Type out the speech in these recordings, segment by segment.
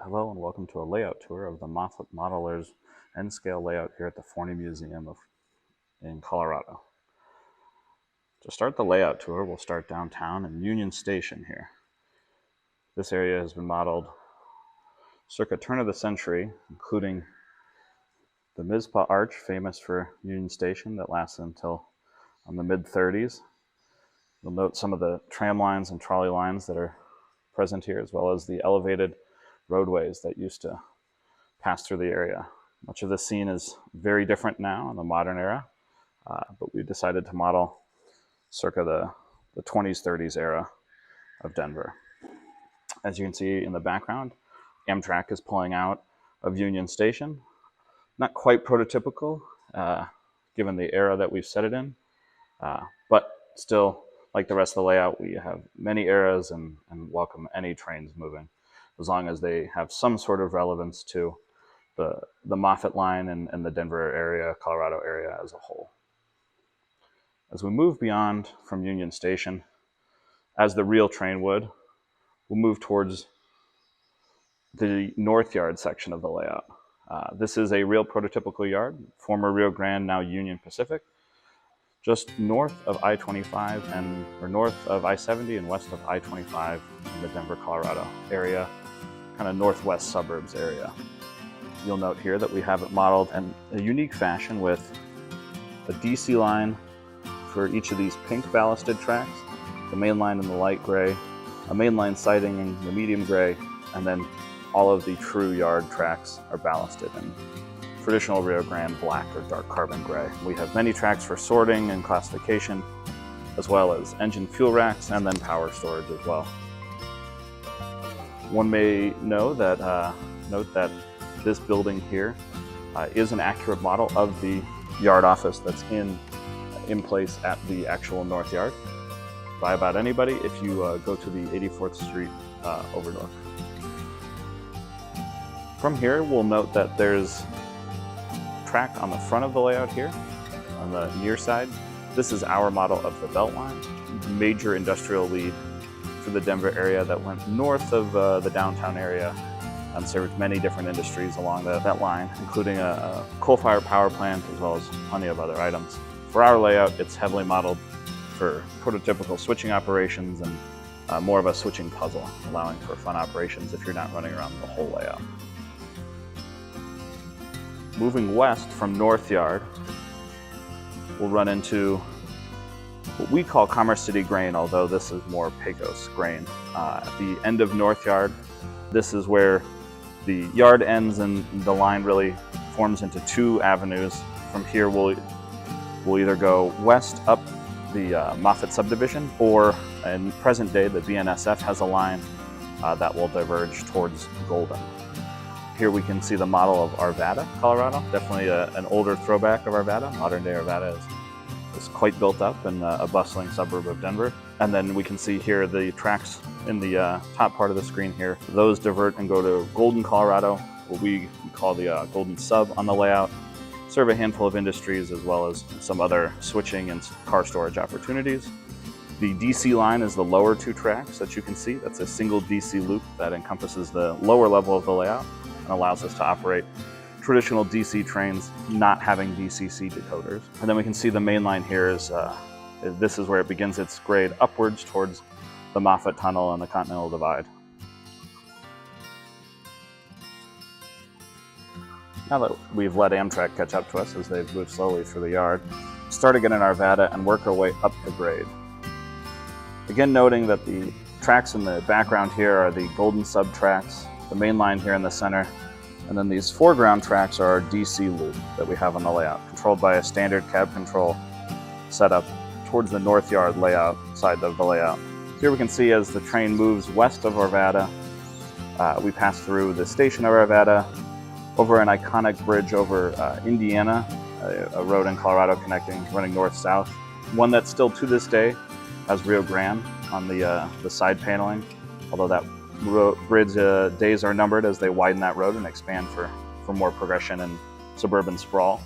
Hello and welcome to a layout tour of the Moffat Modeler's N-scale layout here at the Forney Museum in Colorado. To start the layout tour, we'll start downtown in Union Station here. This area has been modeled circa turn of the century, including the Mizpah Arch, famous for Union Station, that lasted until the mid-30s. You'll note some of the tram lines and trolley lines that are present here, as well as the elevated roadways that used to pass through the area. Much of the scene is very different now in the modern era, but we decided to model circa the 20s, 30s era of Denver. As you can see in the background, Amtrak is pulling out of Union Station. Not quite prototypical, given the era that we've set it in, but still, like the rest of the layout, we have many eras and welcome any trains moving, as long as they have some sort of relevance to the Moffat line and the Denver area, Colorado area as a whole. As we move beyond from Union Station, as the real train would, we'll move towards the North Yard section of the layout. This is a real prototypical yard, former Rio Grande, now Union Pacific, just north of I-25 or north of I-70 and west of I-25 in the Denver, Colorado area, kind of northwest suburbs area. You'll note here that we have it modeled in a unique fashion with a DC line for each of these pink ballasted tracks, the main line in the light gray, a mainline siding in the medium gray, and then all of the true yard tracks are ballasted in traditional Rio Grande black or dark carbon gray. We have many tracks for sorting and classification, as well as engine fuel racks and then power storage as well. One may note that this building here is an accurate model of the yard office that's in place at the actual North Yard by about anybody if you go to the 84th Street overlook. From here, we'll note that there's track on the front of the layout here on the near side. This is our model of the Beltline, major industrial lead for the Denver area that went north of the downtown area and served many different industries along that line, including a coal-fired power plant as well as plenty of other items. For our layout, it's heavily modeled for prototypical switching operations and more of a switching puzzle, allowing for fun operations if you're not running around the whole layout. Moving west from North Yard, we'll run into what we call Commerce City Grain, although this is more Pecos grain. At the end of North Yard, this is where the yard ends and the line really forms into two avenues. From here, we'll either go west up the Moffat subdivision, or in present day, the BNSF has a line that will diverge towards Golden. Here we can see the model of Arvada, Colorado. Definitely an older throwback of Arvada. Modern day Arvada is quite built up in a bustling suburb of Denver. And then we can see here the tracks in the top part of the screen here. Those divert and go to Golden, Colorado, what we call the Golden Sub on the layout. Serve a handful of industries as well as some other switching and car storage opportunities. The DC line is the lower two tracks that you can see. That's a single DC loop that encompasses the lower level of the layout and allows us to operate traditional DC trains not having DCC decoders. And then we can see the main line here this is where it begins its grade upwards towards the Moffat Tunnel and the Continental Divide. Now that we've let Amtrak catch up to us as they've moved slowly through the yard, start again in Arvada and work our way up the grade. Again, noting that the tracks in the background here are the Golden Sub tracks, the main line here in the center, and then these foreground tracks are our DC loop that we have on the layout, controlled by a standard cab control setup towards the North Yard layout side of the layout. Here we can see as the train moves west of Arvada, we pass through the station of Arvada, over an iconic bridge over Indiana, a road in Colorado running north-south, one that still to this day has Rio Grande on the side paneling, although that bridge days are numbered as they widen that road and expand for more progression and suburban sprawl.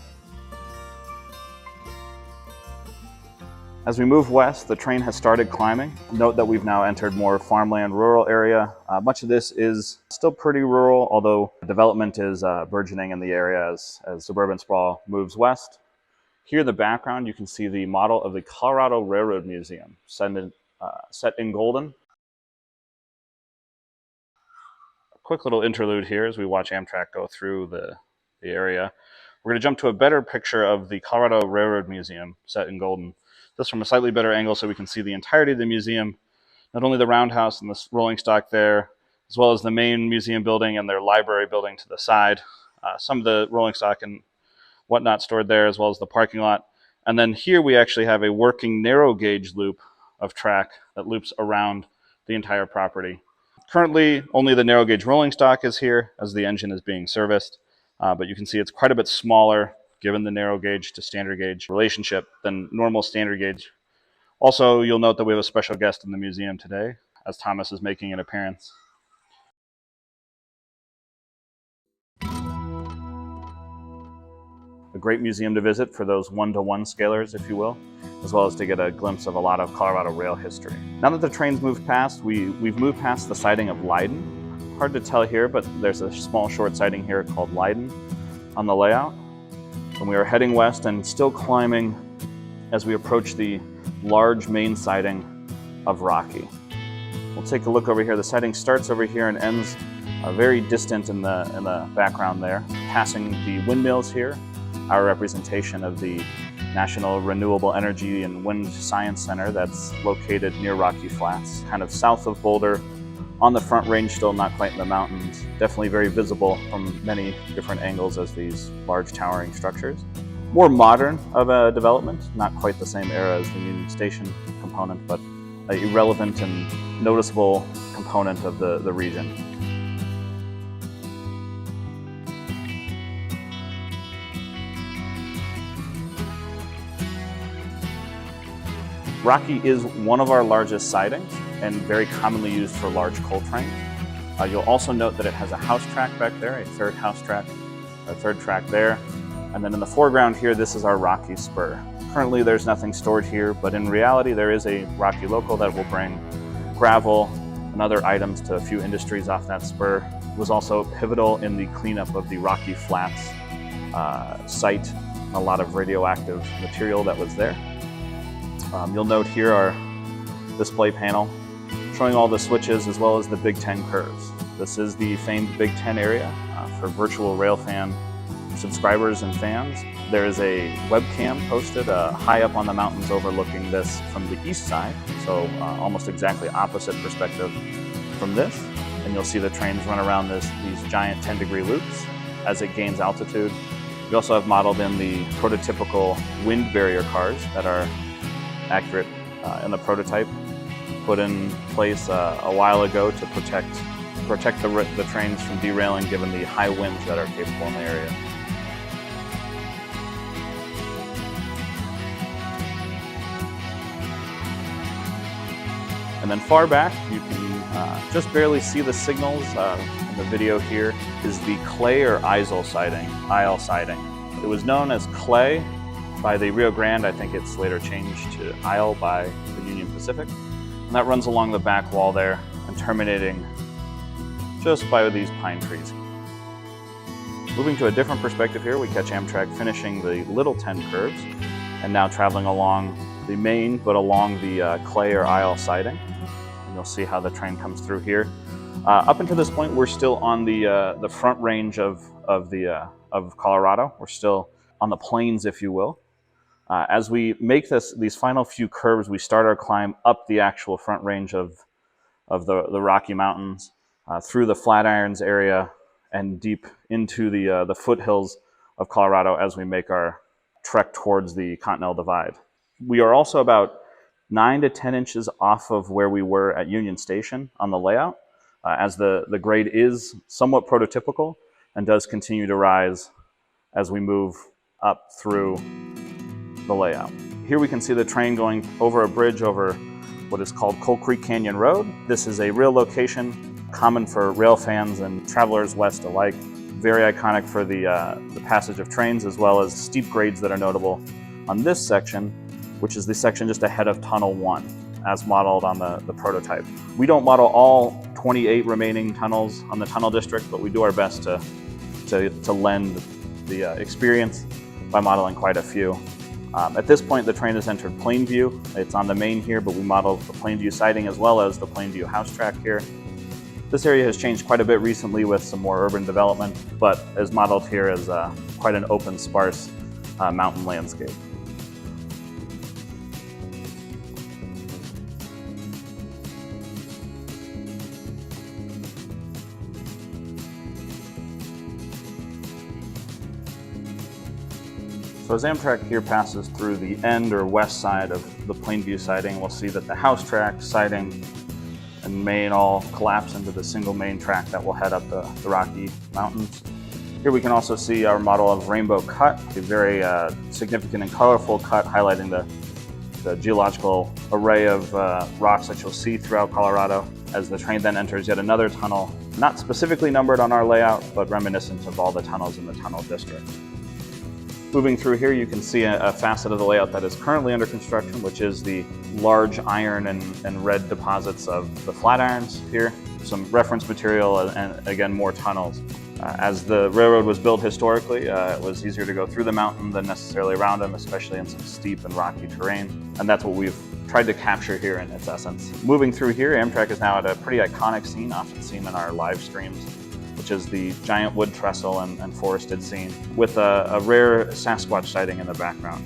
As we move west, the train has started climbing. Note that we've now entered more farmland, rural area. Much of this is still pretty rural, although development is burgeoning in the area as suburban sprawl moves west. Here in the background, you can see the model of the Colorado Railroad Museum, set in golden. A quick little interlude here as we watch Amtrak go through the area. We're going to jump to a better picture of the Colorado Railroad Museum, set in golden. This from a slightly better angle so we can see the entirety of the museum, not only the roundhouse and the rolling stock there, as well as the main museum building and their library building to the side. Some of the rolling stock and whatnot stored there, as well as the parking lot. And then here we actually have a working narrow gauge loop of track that loops around the entire property. Currently, only the narrow gauge rolling stock is here as the engine is being serviced, but you can see it's quite a bit smaller given the narrow gauge to standard gauge relationship than normal standard gauge. Also, you'll note that we have a special guest in the museum today, as Thomas is making an appearance. A great museum to visit for those one-to-one scalers, if you will, as well as to get a glimpse of a lot of Colorado rail history. Now that the train's moved past, we've moved past the siding of Leiden. Hard to tell here, but there's a small short siding here called Leiden on the layout. And we are heading west and still climbing as we approach the large main siding of Rocky. We'll take a look over here. The siding starts over here and ends very distant in the background there, passing the windmills here, our representation of the National Renewable Energy and Wind Science Center that's located near Rocky Flats, kind of south of Boulder, on the Front Range still, not quite in the mountains. Definitely very visible from many different angles as these large towering structures. More modern of a development, not quite the same era as the Union Station component, but an irrelevant and noticeable component of the region. Rocky is one of our largest sidings and very commonly used for large coal trains. You'll also note that it has a house track back there, a third house track, a third track there. And then in the foreground here, this is our Rocky Spur. Currently there's nothing stored here, but in reality there is a Rocky local that will bring gravel and other items to a few industries off that spur. It was also pivotal in the cleanup of the Rocky Flats site, a lot of radioactive material that was there. You'll note here our display panel showing all the switches as well as the Big Ten curves. This is the famed Big Ten area for virtual railfan subscribers and fans. There is a webcam posted high up on the mountains overlooking this from the east side, so almost exactly opposite perspective from this. And you'll see the trains run around these giant 10-degree loops as it gains altitude. We also have modeled in the prototypical wind barrier cars that are accurate in the prototype, put in place a while ago to protect the trains from derailing given the high winds that are capable in the area. And then far back, you can just barely see the signals. In the video here is the Clay or Isle siding. It was known as Clay by the Rio Grande. I think it's later changed to Isle by the Union Pacific. And that runs along the back wall there and terminating just by these pine trees. Moving to a different perspective here, we catch Amtrak finishing the Little 10 curves and now traveling along the main, but along the Clay or Isle siding. And you'll see how the train comes through here. Up until this point, we're still on the Front Range of Colorado. We're still on the plains, if you will. As we make these final few curves, we start our climb up the actual Front Range of the Rocky Mountains, through the Flatirons area, and deep into the foothills of Colorado as we make our trek towards the Continental Divide. We are also about 9 to 10 inches off of where we were at Union Station on the layout, as the grade is somewhat prototypical and does continue to rise as we move up through the layout. Here we can see the train going over a bridge over what is called Coal Creek Canyon Road. This is a real location common for rail fans and travelers west alike. Very iconic for the passage of trains, as well as steep grades that are notable on this section, which is the section just ahead of Tunnel 1, as modeled on the prototype. We don't model all 28 remaining tunnels on the tunnel district, but we do our best to lend the experience by modeling quite a few. At this point, the train has entered Plainview. It's on the main here, but we modeled the Plainview siding as well as the Plainview house track here. This area has changed quite a bit recently with some more urban development, but is modeled here as quite an open, sparse mountain landscape. So as Amtrak here passes through the end or west side of the Plainview siding, we'll see that the house track, siding, and main all collapse into the single main track that will head up the Rocky Mountains. Here we can also see our model of Rainbow Cut, a very significant and colorful cut highlighting the geological array of rocks that you'll see throughout Colorado as the train then enters yet another tunnel, not specifically numbered on our layout, but reminiscent of all the tunnels in the tunnel district. Moving through here, you can see a facet of the layout that is currently under construction, which is the large iron and red deposits of the Flatirons here. Some reference material and again, more tunnels. As the railroad was built historically, it was easier to go through the mountain than necessarily around them, especially in some steep and rocky terrain. And that's what we've tried to capture here in its essence. Moving through here, Amtrak is now at a pretty iconic scene, often seen in our live streams, which is the giant wood trestle and forested scene with a rare Sasquatch sighting in the background.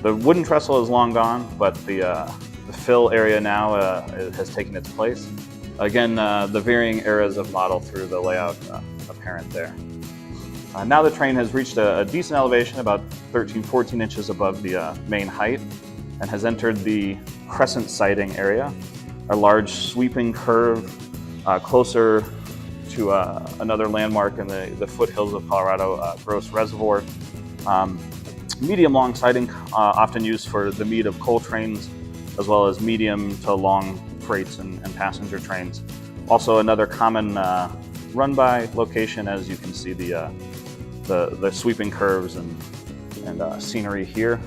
The wooden trestle is long gone, but the fill area now has taken its place. Again, the varying eras of model through the layout apparent there. Now the train has reached a decent elevation, about 13-14 inches above the main height, and has entered the crescent siding area, a large sweeping curve closer to another landmark in the foothills of Colorado, Gross Reservoir. Medium-long siding, often used for the meat of coal trains, as well as medium to long freights and passenger trains. Also another common run-by location, as you can see the sweeping curves and scenery here.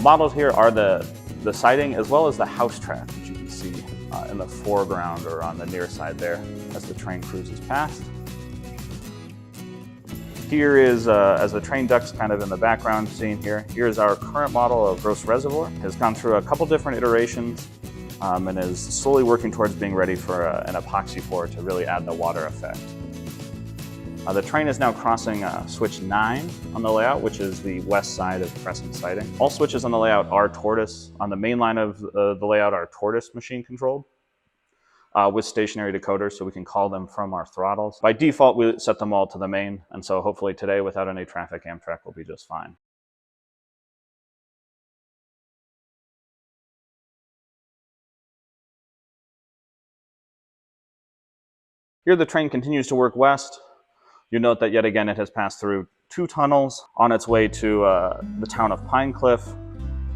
Modeled here are the siding as well as the house track, which you can see in the foreground or on the near side there as the train cruises past. Here is, as the train ducks kind of in the background seen here, here's our current model of Gross Reservoir. It has gone through a couple different iterations and is slowly working towards being ready for an epoxy floor to really add the water effect. The train is now crossing switch 9 on the layout, which is the west side of Crescent siding. All switches on the layout are tortoise. On the main line of the layout are tortoise machine controlled with stationary decoders, so we can call them from our throttles. By default, we set them all to the main, and so hopefully today, without any traffic, Amtrak will be just fine. Here the train continues to work west. You note that yet again it has passed through 2 tunnels on its way to the town of Pine Cliff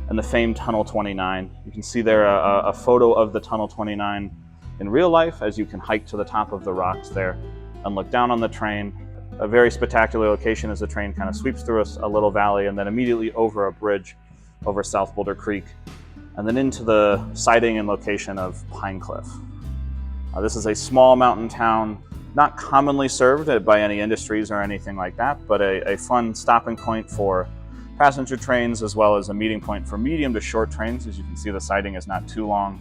and the famed Tunnel 29. You can see there a photo of the Tunnel 29 in real life as you can hike to the top of the rocks there and look down on the train. A very spectacular location as the train kind of sweeps through a little valley and then immediately over a bridge over South Boulder Creek and then into the siding and location of Pine Cliff. This is a small mountain town, not commonly served by any industries or anything like that, but a fun stopping point for passenger trains as well as a meeting point for medium to short trains. As you can see, the siding is not too long,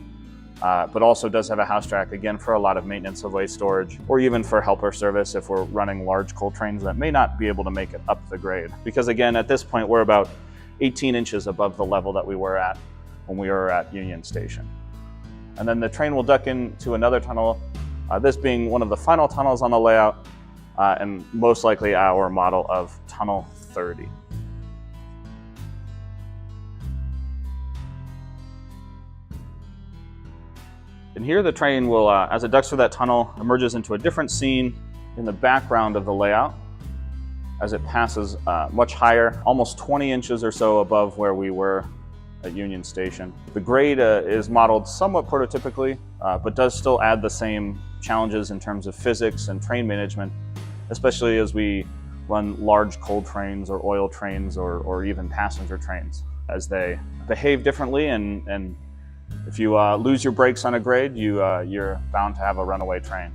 but also does have a house track, again, for a lot of maintenance of waste storage, or even for helper service if we're running large coal trains that may not be able to make it up the grade. Because again, at this point, we're about 18 inches above the level that we were at when we were at Union Station. And then the train will duck into another tunnel, this being one of the final tunnels on the layout, and most likely our model of Tunnel 30. And here the train will, as it ducks through that tunnel, emerges into a different scene in the background of the layout as it passes much higher, almost 20 inches or so above where we were at Union Station. The grade is modeled somewhat prototypically, but does still add the same challenges in terms of physics and train management, especially as we run large coal trains or oil trains or even passenger trains, as they behave differently, and if you lose your brakes on a grade, you're bound to have a runaway train.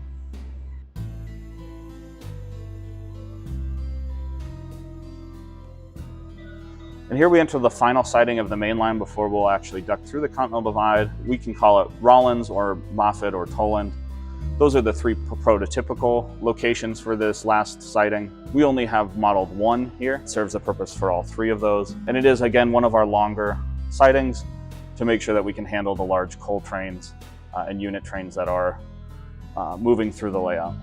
And here we enter the final siding of the main line before we'll actually duck through the Continental Divide. We can call it Rawlins or Moffat or Toland. Those are the three prototypical locations for this last siding. We only have modeled one here. It serves a purpose for all three of those. And it is, again, one of our longer sidings to make sure that we can handle the large coal trains and unit trains that are moving through the layout.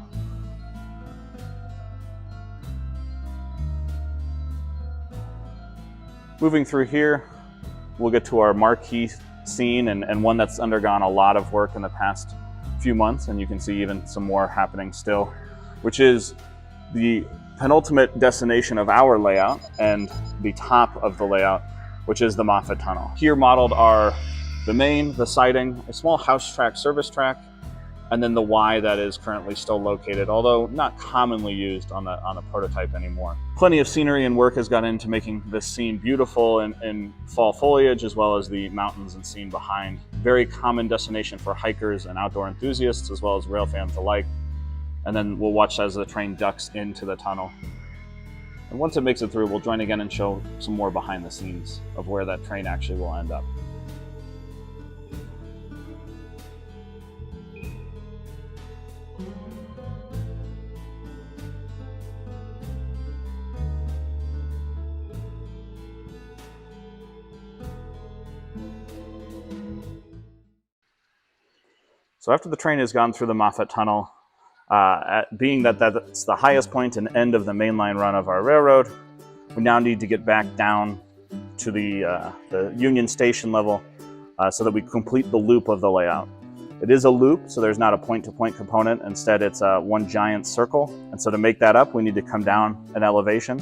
Moving through here, we'll get to our marquee scene and one that's undergone a lot of work in the past few months, and you can see even some more happening still, which is the penultimate destination of our layout and the top of the layout, which is the Moffat Tunnel. Here modeled are the main, the siding, a small house track, service track, and then the Y that is currently still located, although not commonly used on a prototype anymore. Plenty of scenery and work has gone into making this scene beautiful in fall foliage, as well as the mountains and scene behind. Very common destination for hikers and outdoor enthusiasts, as well as rail fans alike. And then we'll watch as the train ducks into the tunnel. And once it makes it through, we'll join again and show some more behind the scenes of where that train actually will end up. So after the train has gone through the Moffat Tunnel, being that that's the highest point and end of the mainline run of our railroad, we now need to get back down to the Union Station level so that we complete the loop of the layout. It is a loop, so there's not a point-to-point component. Instead, it's one giant circle. And so to make that up, we need to come down an elevation.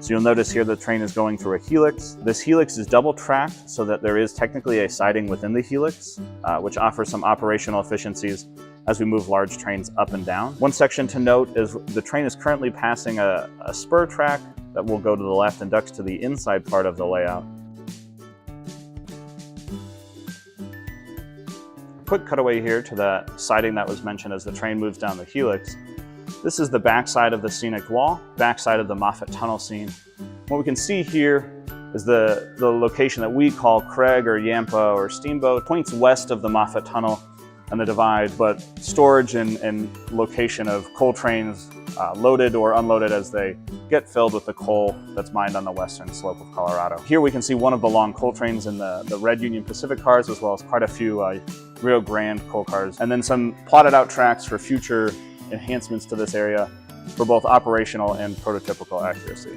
So you'll notice here the train is going through a helix. This helix is double tracked so that there is technically a siding within the helix, which offers some operational efficiencies as we move large trains up and down. One section to note is the train is currently passing a spur track that will go to the left and ducks to the inside part of the layout. Quick cutaway here to the siding that was mentioned as the train moves down the helix. This is the backside of the scenic wall, backside of the Moffat Tunnel scene. What we can see here is the location that we call Craig or Yampa or Steamboat, points west of the Moffat Tunnel and the divide, but storage and location of coal trains loaded or unloaded as they get filled with the coal that's mined on the western slope of Colorado. Here we can see one of the long coal trains in the red Union Pacific cars, as well as quite a few Rio Grande coal cars, and then some plotted out tracks for future enhancements to this area for both operational and prototypical accuracy.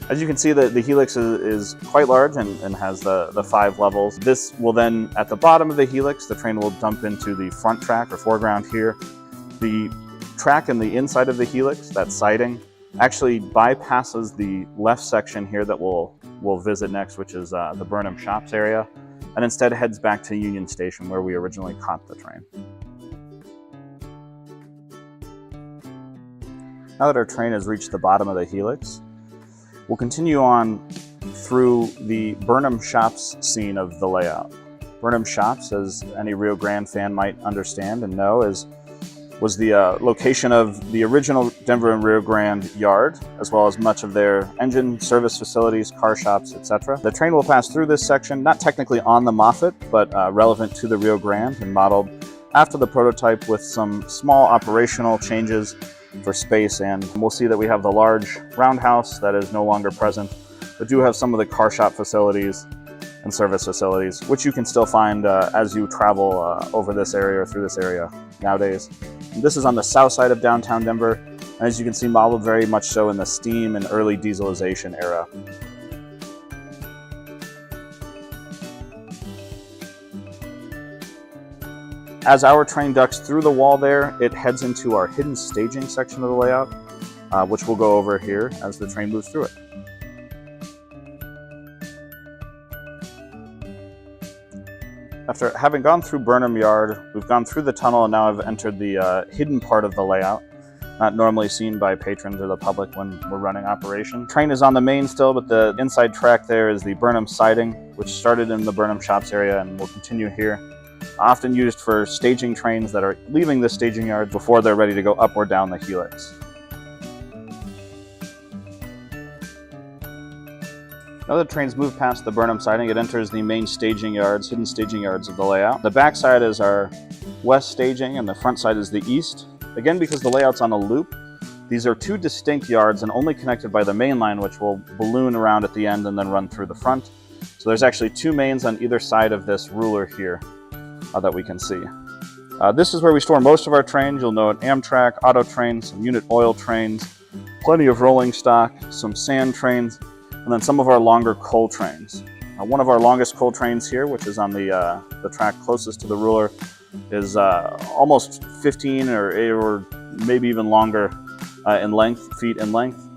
As you can see, the helix is quite large and has the 5 levels. This will then, at the bottom of the helix, the train will dump into the front track or foreground here. The track in the inside of the helix, that siding, actually bypasses the left section here that we'll visit next, which is the Burnham Shops area, and instead heads back to Union Station where we originally caught the train. Now that our train has reached the bottom of the helix, we'll continue on through the Burnham Shops scene of the layout. Burnham Shops, as any Rio Grande fan might understand and know, was the location of the original Denver and Rio Grande yard, as well as much of their engine service facilities, car shops, etc. The train will pass through this section, not technically on the Moffat, but relevant to the Rio Grande and modeled after the prototype with some small operational changes for space. And we'll see that we have the large roundhouse that is no longer present, but do have some of the car shop facilities and service facilities, which you can still find as you travel over this area or through this area nowadays. And this is on the south side of downtown Denver, and as you can see, modeled very much so in the steam and early dieselization era. As our train ducks through the wall there, it heads into our hidden staging section of the layout. which we'll go over here as the train moves through it. After having gone through Burnham Yard, we've gone through the tunnel and now have entered the hidden part of the layout, not normally seen by patrons or the public when we're running operation. Train is on the main still, but the inside track there is the Burnham siding, which started in the Burnham Shops area and will continue here. Often used for staging trains that are leaving the staging yard before they're ready to go up or down the helix. Now that trains move past the Burnham siding, it enters the main staging yards, hidden staging yards of the layout. The back side is our west staging and the front side is the east. Again, because the layout's on a loop, these are two distinct yards and only connected by the main line, which will balloon around at the end and then run through the front. So there's actually two mains on either side of this ruler here that we can see. This is where we store most of our trains. You'll note Amtrak, auto trains, some unit oil trains, plenty of rolling stock, some sand trains, and then some of our longer coal trains. One of our longest coal trains here, which is on the track closest to the ruler, is almost 15 or maybe even longer feet in length,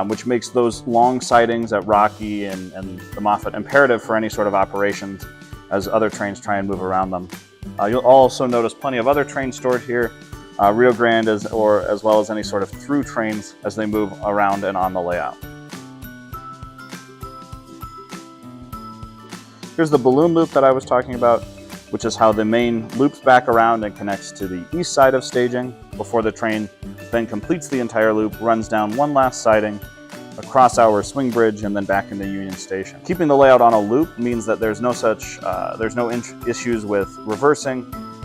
which makes those long sidings at Rocky and the Moffat imperative for any sort of operations as other trains try and move around them. You'll also notice plenty of other trains stored here, Rio Grande as well as any sort of through trains as they move around and on the layout. Here's the balloon loop that I was talking about, which is how the main loops back around and connects to the east side of staging before the train then completes the entire loop, runs down one last siding, across our swing bridge, and then back into Union Station. Keeping the layout on a loop means that there's no issues with reversing,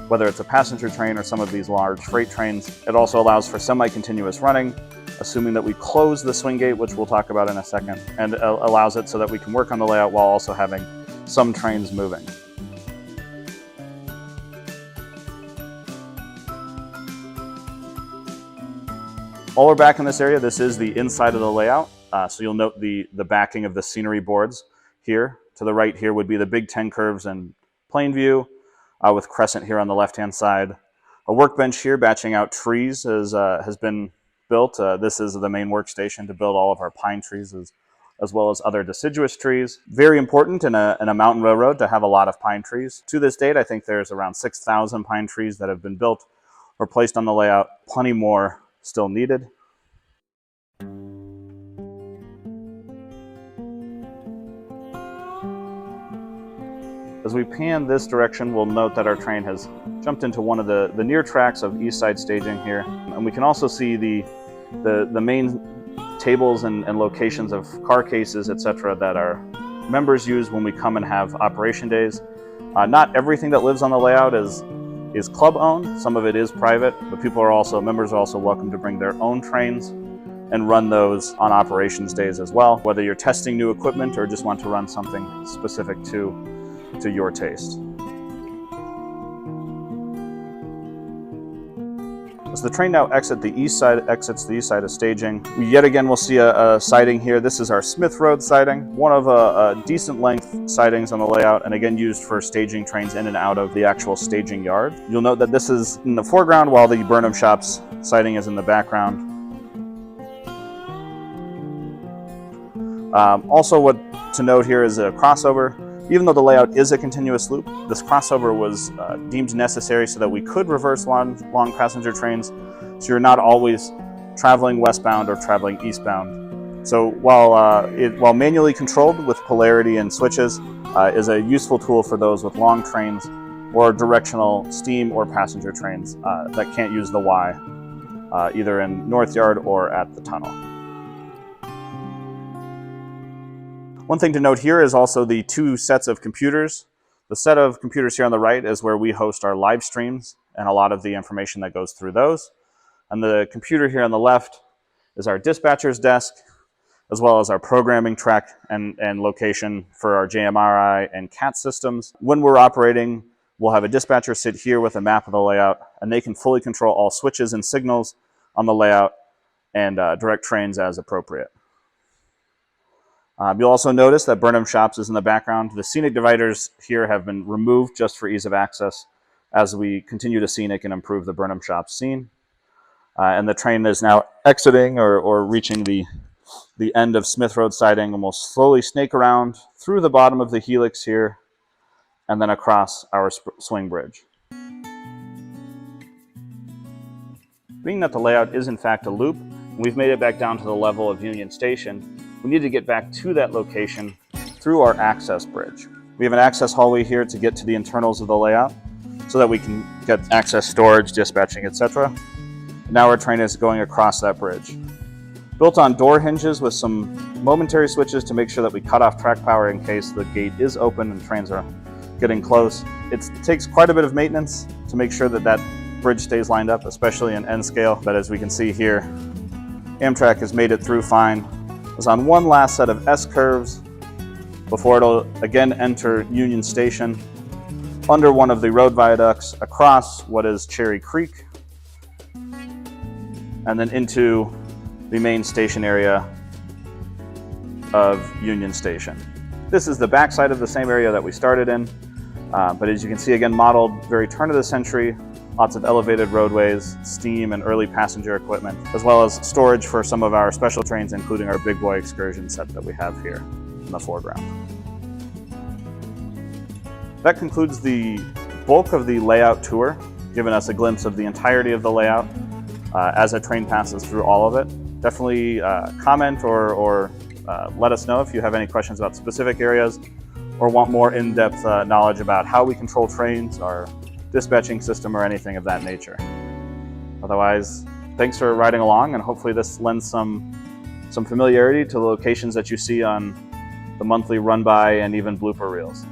whether it's a passenger train or some of these large freight trains. It also allows for semi-continuous running, assuming that we close the swing gate, which we'll talk about in a second, and allows it so that we can work on the layout while also having some trains moving. While we're back in this area, this is the inside of the layout. So you'll note the backing of the scenery boards here. To the right here would be the Big Ten curves and plain view, with Crescent here on the left-hand side. A workbench here batching out trees has been built. This is the main workstation to build all of our pine trees as well as other deciduous trees. Very important in a mountain railroad to have a lot of pine trees. To this date, I think there's around 6,000 pine trees that have been built or placed on the layout. Plenty more still needed. As we pan this direction, we'll note that our train has jumped into one of the near tracks of east side staging here. And we can also see the main tables and locations of car cases, etc., that our members use when we come and have operation days. Not everything that lives on the layout is club owned. Some of it is private, but members are also welcome to bring their own trains and run those on operations days as well, whether you're testing new equipment or just want to run something specific to your taste. As the train now exits the east side of staging, we yet again will see a siding here. This is our Smith Road siding, one of a decent length sidings on the layout, and again used for staging trains in and out of the actual staging yard. You'll note that this is in the foreground while the Burnham Shops siding is in the background. Also, what to note here is a crossover. Even though the layout is a continuous loop, this crossover was deemed necessary so that we could reverse long passenger trains, so you're not always traveling westbound or traveling eastbound. So while manually controlled with polarity and switches, is a useful tool for those with long trains or directional steam or passenger trains that can't use the Y, either in North Yard or at the tunnel. One thing to note here is also the two sets of computers. The set of computers here on the right is where we host our live streams and a lot of the information that goes through those. And the computer here on the left is our dispatcher's desk, as well as our programming track and location for our JMRI and CAT systems. When we're operating, we'll have a dispatcher sit here with a map of the layout, and they can fully control all switches and signals on the layout and direct trains as appropriate. You'll also notice that Burnham Shops is in the background. The scenic dividers here have been removed just for ease of access as we continue to scenic and improve the Burnham Shops scene. And the train is now exiting or reaching the end of Smith Road siding, and we'll slowly snake around through the bottom of the helix here and then across our swing bridge. Being that the layout is in fact a loop, and we've made it back down to the level of Union Station, we need to get back to that location through our access bridge. We have an access hallway here to get to the internals of the layout so that we can get access storage, dispatching, etc. Now our train is going across that bridge. Built on door hinges with some momentary switches to make sure that we cut off track power in case the gate is open and trains are getting close. It takes quite a bit of maintenance to make sure that that bridge stays lined up, especially in N scale. But as we can see here, Amtrak has made it through fine. It's on one last set of S curves before it'll again enter Union Station under one of the road viaducts across what is Cherry Creek and then into the main station area of Union Station. This is the backside of the same area that we started in, but as you can see, again, modeled very turn of the century, lots of elevated roadways, steam and early passenger equipment, as well as storage for some of our special trains, including our big boy excursion set that we have here in the foreground. That concludes the bulk of the layout tour, giving us a glimpse of the entirety of the layout as a train passes through all of it. Definitely comment or let us know if you have any questions about specific areas or want more in-depth knowledge about how we control trains, our dispatching system, or anything of that nature. Otherwise, thanks for riding along, and hopefully this lends some familiarity to the locations that you see on the monthly run-by and even blooper reels.